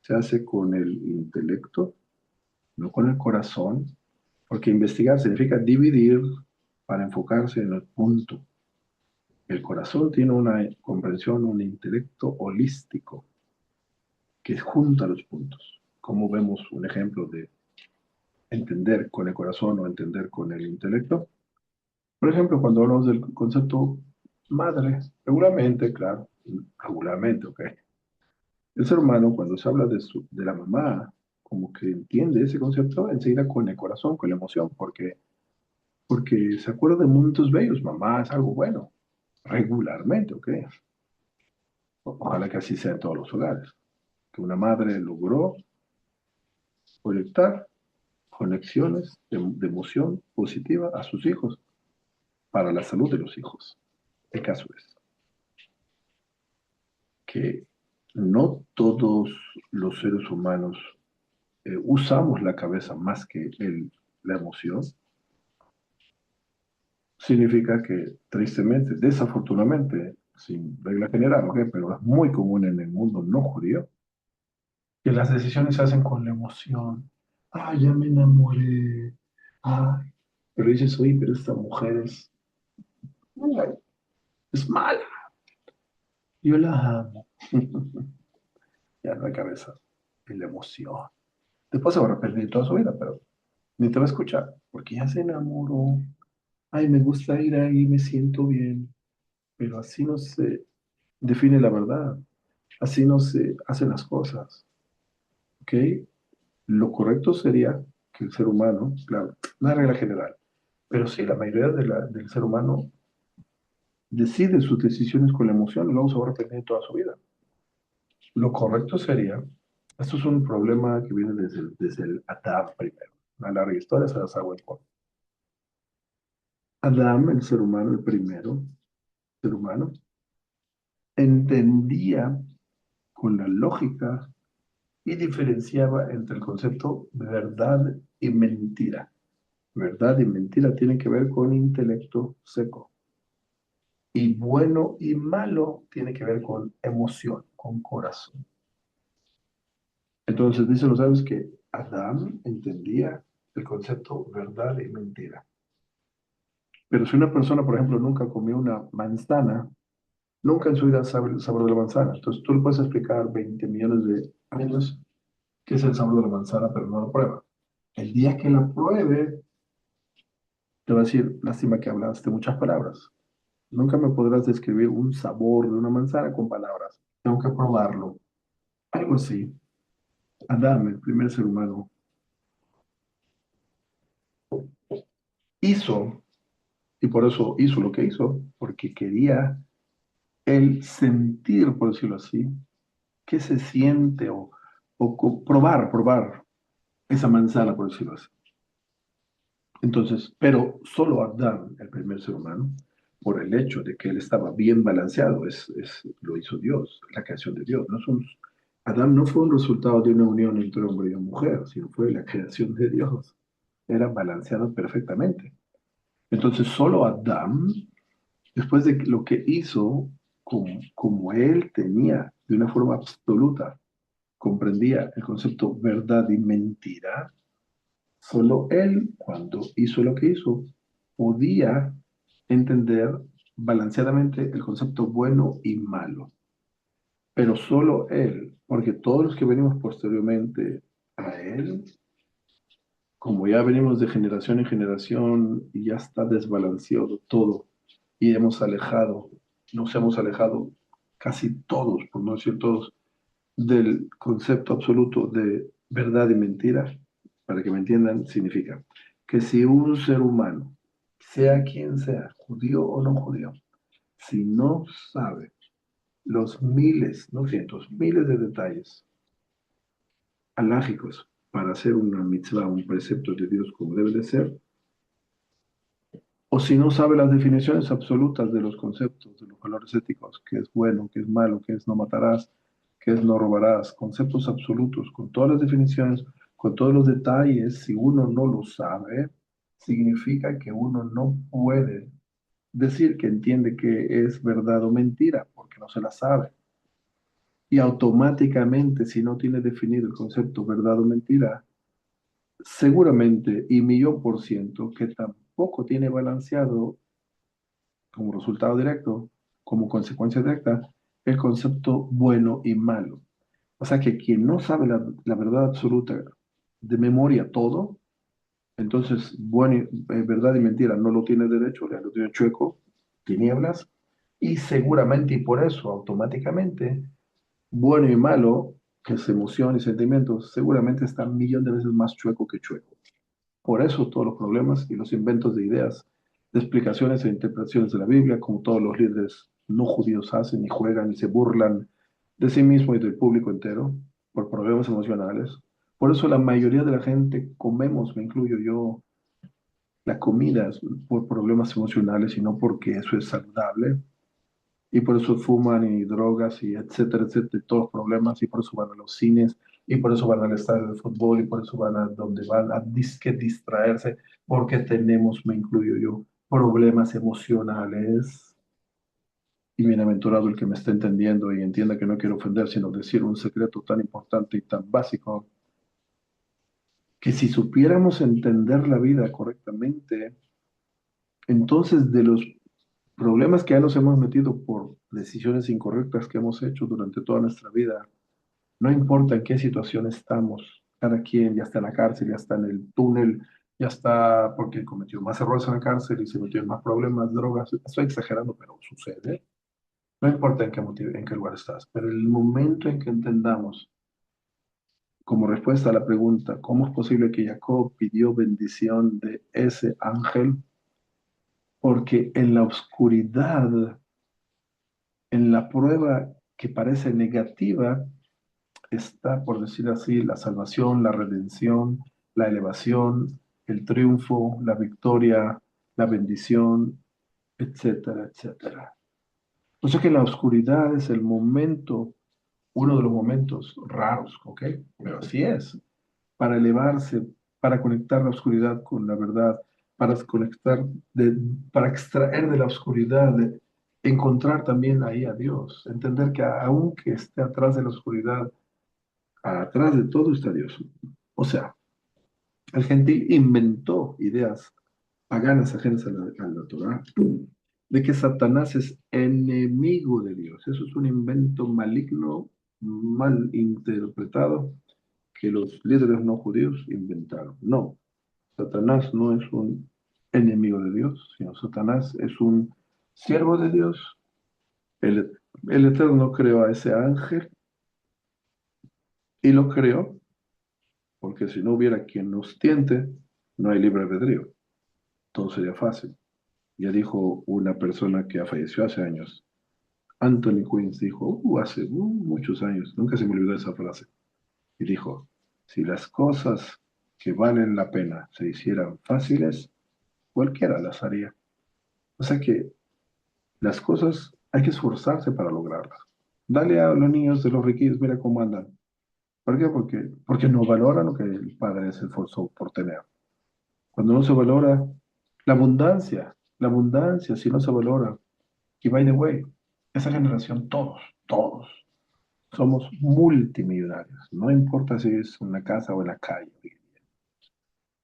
[SPEAKER 1] se hace con el intelecto, no con el corazón, porque investigar significa dividir para enfocarse en el punto. El corazón tiene una comprensión, un intelecto holístico que junta los puntos. Como vemos un ejemplo de entender con el corazón o entender con el intelecto. Por ejemplo, cuando hablamos del concepto madre, regularmente, claro, regularmente, ok. El ser humano, cuando se habla de la mamá, como que entiende ese concepto enseguida con el corazón, con la emoción, porque se acuerda de momentos bellos. Mamá es algo bueno, regularmente, ok. Ojalá que así sea en todos los hogares. Que una madre logró proyectar conexiones de emoción positiva a sus hijos para la salud de los hijos. El caso es que no todos los seres humanos usamos la cabeza más que la emoción. Significa que, tristemente, desafortunadamente, sin regla general, ¿ok? Pero es muy común en el mundo no judío, que las decisiones se hacen con la emoción. Ah, ya me enamoré. Ay, pero dices, oye, pero esta mujer ay, es mala. Yo la amo. Ya no hay cabeza. Y la emoción. Después se va a arrepentir toda su vida, pero ni te va a escuchar, porque ya se enamoró. Ay, me gusta ir ahí, me siento bien. Pero así no se define la verdad. Así no se hacen las cosas. ¿Ok? Lo correcto sería que el ser humano, claro, una regla general, pero sí, la mayoría del ser humano decide sus decisiones con la emoción y luego se va a arrepentir toda su vida. Lo correcto sería, esto es un problema que viene desde el Adán primero. Una larga historia, se las hago en corto. Adán, el ser humano, el primero ser humano, entendía con la lógica y diferenciaba entre el concepto de verdad y mentira. Verdad y mentira tienen que ver con intelecto seco. Y bueno y malo tiene que ver con emoción, con corazón. Entonces dicen los sabios que Adán entendía el concepto verdad y mentira. Pero si una persona, por ejemplo, nunca comió una manzana, nunca en su vida sabe el sabor de la manzana. Entonces tú le puedes explicar 20 millones de años qué es el sabor de la manzana, pero no lo prueba. El día que la pruebe, te va a decir, lástima que hablaste muchas palabras. Nunca me podrás describir un sabor de una manzana con palabras. Tengo que probarlo. Algo así. Adán, el primer ser humano, hizo, y por eso hizo lo que hizo, porque quería el sentir, por decirlo así, qué se siente o probar esa manzana, por decirlo así. Entonces, pero solo Adán, el primer ser humano, por el hecho de que él estaba bien balanceado, lo hizo Dios, la creación de Dios. Adán no fue un resultado de una unión entre hombre y mujer, sino fue la creación de Dios. Era balanceado perfectamente. Entonces, solo Adán, después de lo que hizo, como él tenía de una forma absoluta, comprendía el concepto verdad y mentira, solo él, cuando hizo lo que hizo, podía entender balanceadamente el concepto bueno y malo. Pero solo él, porque todos los que venimos posteriormente a él, como ya venimos de generación en generación y ya está desbalanceado todo y nos hemos alejado casi todos, por no decir todos, del concepto absoluto de verdad y mentira, para que me entiendan, significa que si un ser humano, sea quien sea, judío o no judío, si no sabe los miles, no cientos, miles de detalles alágicos para hacer una mitzvah, un precepto de Dios como debe de ser, o si no sabe las definiciones absolutas de los conceptos, de los valores éticos, qué es bueno, qué es malo, qué es no matarás, qué es no robarás, conceptos absolutos, con todas las definiciones, con todos los detalles, si uno no lo sabe, significa que uno no puede decir que entiende que es verdad o mentira, porque no se la sabe. Y automáticamente, si no tiene definido el concepto verdad o mentira, seguramente y millón por ciento que tampoco tiene balanceado como resultado directo, como consecuencia directa, el concepto bueno y malo. O sea que quien no sabe la verdad absoluta de memoria todo, entonces bueno, verdad y mentira no lo tiene derecho, lo tiene chueco, tinieblas, y seguramente y por eso automáticamente bueno y malo, que es emoción y sentimientos, seguramente está un millón de veces más chueco que chueco. Por eso todos los problemas y los inventos de ideas, de explicaciones e interpretaciones de la Biblia, como todos los líderes no judíos hacen y juegan y se burlan de sí mismo y del público entero por problemas emocionales. Por eso la mayoría de la gente comemos, me incluyo yo, la comida por problemas emocionales y no porque eso es saludable. Y por eso fuman y drogas y etcétera, etcétera, todos los problemas, y por eso van a los cines, y por eso van al estadio de fútbol, y por eso van a donde van a disque distraerse, porque tenemos, me incluyo yo, problemas emocionales. Y bienaventurado el que me esté entendiendo y entienda que no quiero ofender, sino decir un secreto tan importante y tan básico, que si supiéramos entender la vida correctamente, entonces de los problemas que ya nos hemos metido por decisiones incorrectas que hemos hecho durante toda nuestra vida, no importa en qué situación estamos, cada quien ya está en la cárcel, ya está en el túnel, ya está porque cometió más errores en la cárcel y se metió en más problemas, drogas. Estoy exagerando, pero sucede. No importa en qué lugar estás, pero el momento en que entendamos, como respuesta a la pregunta, ¿cómo es posible que Jacob pidió bendición de ese ángel? Porque en la oscuridad, en la prueba que parece negativa, está, por decir así, la salvación, la redención, la elevación, el triunfo, la victoria, la bendición, etcétera, etcétera. O sea que la oscuridad es el momento, uno de los momentos raros, ¿ok? Pero así es, para elevarse, para conectar la oscuridad con la verdad, para conectar, para extraer de la oscuridad, encontrar también ahí a Dios, entender que aunque esté atrás de la oscuridad, atrás de todo está Dios. O sea, el gentil inventó ideas paganas ajenas a la Torah, de que Satanás es enemigo de Dios. Eso es un invento maligno, mal interpretado, que los líderes no judíos inventaron. No, Satanás no es un enemigo de Dios, sino Satanás es un siervo de Dios. El Eterno creó a ese ángel y lo creó porque si no hubiera quien nos tiente, no hay libre albedrío. Todo sería fácil. Ya dijo una persona que falleció hace años, Anthony Quinn, dijo, hace muchos años, nunca se me olvidó esa frase, y dijo, si las cosas que valen la pena se hicieran fáciles, cualquiera las haría. O sea que las cosas hay que esforzarse para lograrlas. Dale a los niños de los riquillos, mira cómo andan. ¿Por qué? Porque no valoran lo que el padre se esforzó por tener. Cuando no se valora la abundancia, si no se valora. Y by the way, esa generación, todos, somos multimillonarios. No importa si es en la casa o en la calle.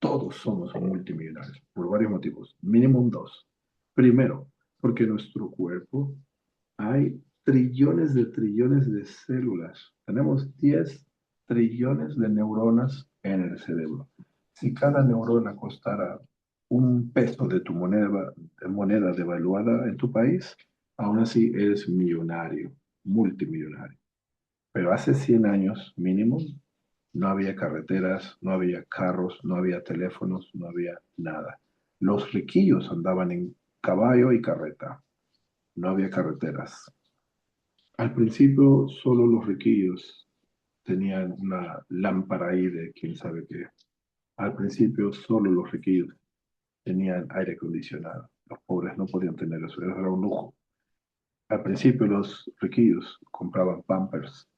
[SPEAKER 1] Todos somos multimillonarios por varios motivos, mínimo dos. Primero, porque en nuestro cuerpo hay trillones de células. Tenemos 10 trillones de neuronas en el cerebro. Si cada neurona costara un peso de tu moneda devaluada en tu país, aún así eres millonario, multimillonario. Pero hace 100 años mínimo, No había carreteras, no había carros, no había teléfonos, no había nada. Los riquillos andaban en caballo y carreta. No había carreteras. Al principio, solo los riquillos tenían una lámpara ahí de quién sabe qué. Al principio, solo los riquillos tenían aire acondicionado. Los pobres no podían tener eso, era un lujo. Al principio, los riquillos compraban Pampers.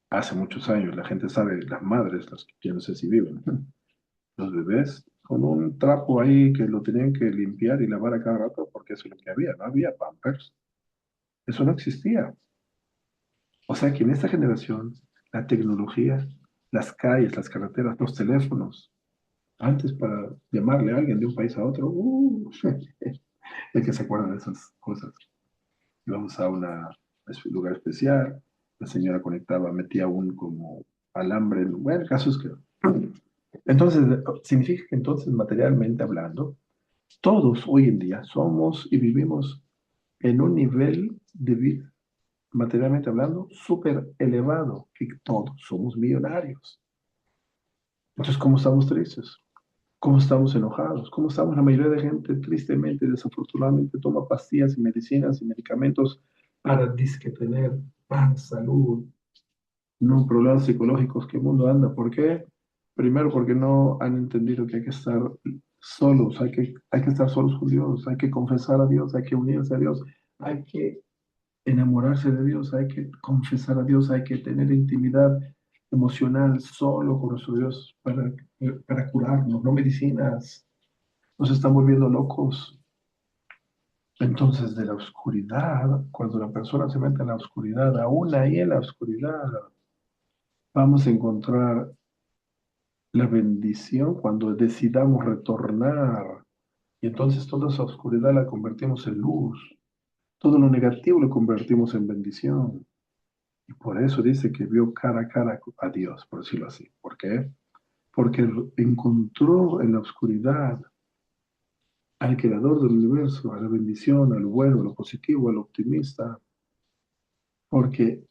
[SPEAKER 1] Hace muchos años, la gente sabe, las madres, las que no sé si viven, los bebés, con un trapo ahí que lo tenían que limpiar y lavar a cada rato porque eso es lo que había, no había Pampers. Eso no existía. O sea que en esta generación, la tecnología, las calles, las carreteras, los teléfonos, antes para llamarle a alguien de un país a otro, el que se acuerda de esas cosas. Íbamos a un lugar especial, la señora conectaba, metía un como alambre, bueno, el caso es que... Entonces, significa que entonces, materialmente hablando, todos hoy en día somos y vivimos en un nivel de vida, materialmente hablando, súper elevado, que todos somos millonarios. Entonces, ¿cómo estamos tristes? ¿Cómo estamos enojados? ¿Cómo estamos? La mayoría de gente, tristemente, desafortunadamente, toma pastillas y medicinas y medicamentos para disque tener paz, salud, no problemas psicológicos que el mundo anda. ¿Por qué? Primero, porque no han entendido que hay que estar solos, hay que estar solos con Dios, hay que confesar a Dios, hay que unirse a Dios, hay que enamorarse de Dios, hay que confesar a Dios, hay que tener intimidad emocional solo con nuestro Dios para curarnos, no medicinas. Nos están volviendo locos. Entonces, de la oscuridad, cuando la persona se mete en la oscuridad, aún ahí en la oscuridad, vamos a encontrar la bendición cuando decidamos retornar. Y entonces toda esa oscuridad la convertimos en luz. Todo lo negativo lo convertimos en bendición. Y por eso dice que vio cara a cara a Dios, por decirlo así. ¿Por qué? Porque encontró en la oscuridad al creador del universo, a la bendición, a lo bueno, a lo positivo, al optimista. Porque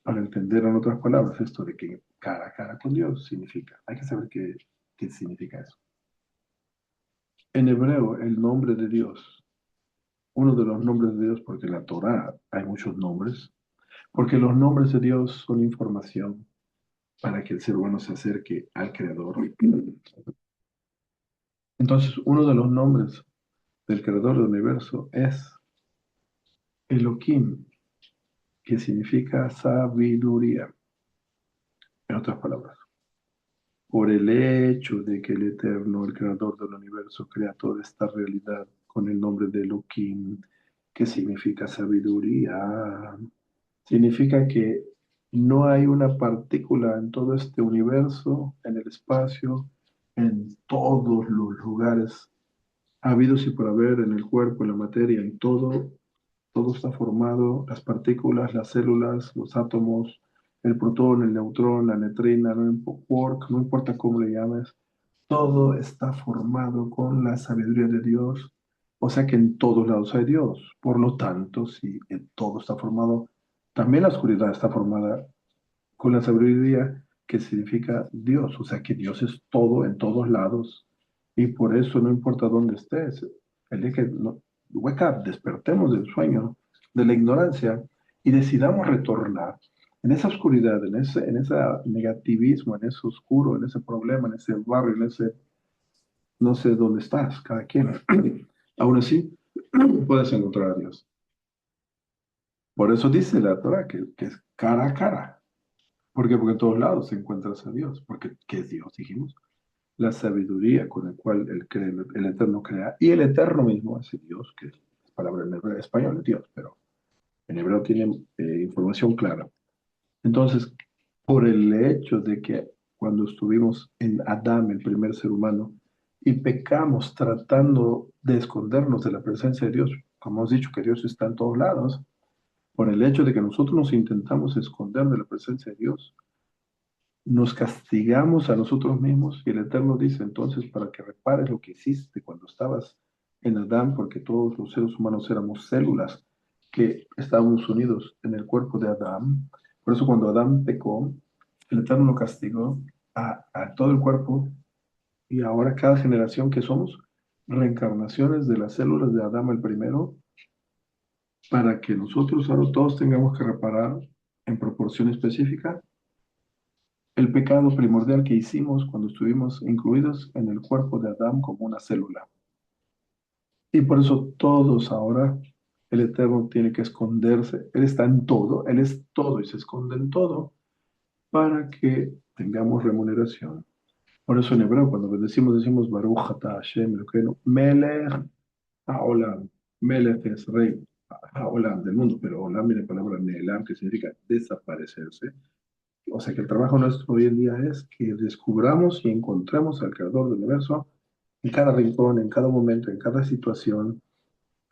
[SPEAKER 1] para entender en otras palabras esto de que cara a cara con Dios significa, hay que saber qué significa eso. En hebreo, el nombre de Dios, uno de los nombres de Dios, porque en la Torá hay muchos nombres, porque los nombres de Dios son información para que el ser humano se acerque al Creador. Entonces, uno de los nombres del Creador del universo es Elohim, que significa sabiduría, en otras palabras. Por el hecho de que el Eterno, el Creador del universo, crea toda esta realidad con el nombre de Elohim, que significa sabiduría, significa que no hay una partícula en todo este universo, en el espacio, en todos los lugares habidos y por haber, en el cuerpo, en la materia, en todo, todo está formado, las partículas, las células, los átomos, el protón, el neutrón, la neutrina, quark, no importa cómo le llames, todo está formado con la sabiduría de Dios. O sea que en todos lados hay Dios. Por lo tanto, si en todo está formado, también la oscuridad está formada con la sabiduría que significa Dios. O sea que Dios es todo en todos lados. Y por eso no importa dónde estés. El día que wake up, despertemos del sueño, de la ignorancia y decidamos retornar en esa oscuridad, en ese negativismo, en ese oscuro, en ese problema, en ese barrio, en ese no sé dónde estás, cada quien. Aún así, puedes encontrar a Dios. Por eso dice la Torah que es cara a cara. ¿Por qué? Porque en todos lados encuentras a Dios. Porque, ¿qué es Dios? Dijimos. La sabiduría con la cual el Eterno crea. Y el Eterno mismo es Dios, que es palabra en hebreo, español es Dios, pero en hebreo tiene información clara. Entonces, por el hecho de que cuando estuvimos en Adán, el primer ser humano, y pecamos tratando de escondernos de la presencia de Dios, como hemos dicho que Dios está en todos lados, por el hecho de que nosotros nos intentamos esconder de la presencia de Dios, nos castigamos a nosotros mismos y el Eterno dice entonces para que repares lo que hiciste cuando estabas en Adán, porque todos los seres humanos éramos células que estábamos unidos en el cuerpo de Adán. Por eso cuando Adán pecó, el Eterno lo castigó a todo el cuerpo y ahora cada generación que somos, reencarnaciones de las células de Adán el primero, para que nosotros ahora todos tengamos que reparar en proporción específica el pecado primordial que hicimos cuando estuvimos incluidos en el cuerpo de Adán como una célula. Y por eso todos ahora, el Eterno tiene que esconderse. Él está en todo, Él es todo y se esconde en todo para que tengamos remuneración. Por eso en hebreo, cuando bendecimos, decimos Baruch Ata Hashem Elokeinu Melech HaOlam. Melech es rey HaOlam del mundo, pero Olam viene de la palabra Neelam, que significa desaparecerse. O sea que el trabajo nuestro hoy en día es que descubramos y encontremos al Creador del universo en cada rincón, en cada momento, en cada situación.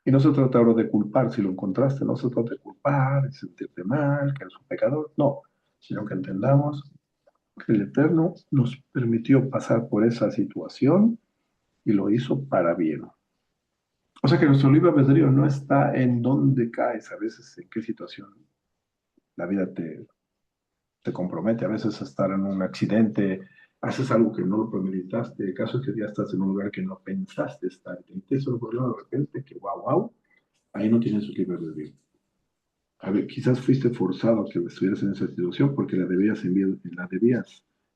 [SPEAKER 1] Y no se trata ahora de culpar, si lo encontraste, no se trata de culpar, de sentirte mal, que eres un pecador, no, sino que entendamos que el Eterno nos permitió pasar por esa situación y lo hizo para bien. O sea que nuestro libre albedrío no está en dónde caes, a veces en qué situación la vida te compromete, a veces estar en un accidente, haces algo que no lo premeditaste, el caso es que ya estás en un lugar que no pensaste estar, y te solo por de repente que wow, wow, ahí no tienes su libre albedrío. A ver, quizás fuiste forzado a que estuvieras en esa situación porque de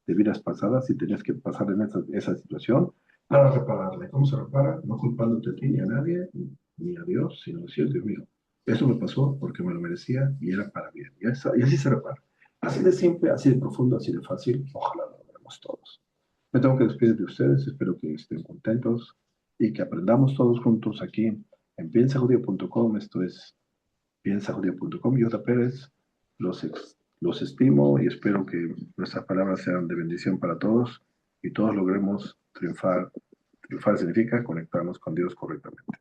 [SPEAKER 1] vidas pasadas y tenías que pasar en esa situación para repararla. ¿Cómo se repara? No culpándote a ti ni a nadie, ni a Dios, sino decir, Dios mío, eso me pasó porque me lo merecía y era para bien. Y así se repara. Así de simple, así de profundo, así de fácil. Ojalá lo logremos todos. Me tengo que despedir de ustedes. Espero que estén contentos y que aprendamos todos juntos aquí en piensajudío.com. Esto es piensajudío.com. Jota Pérez, los estimo y espero que nuestras palabras sean de bendición para todos y todos logremos triunfar. Triunfar significa conectarnos con Dios correctamente.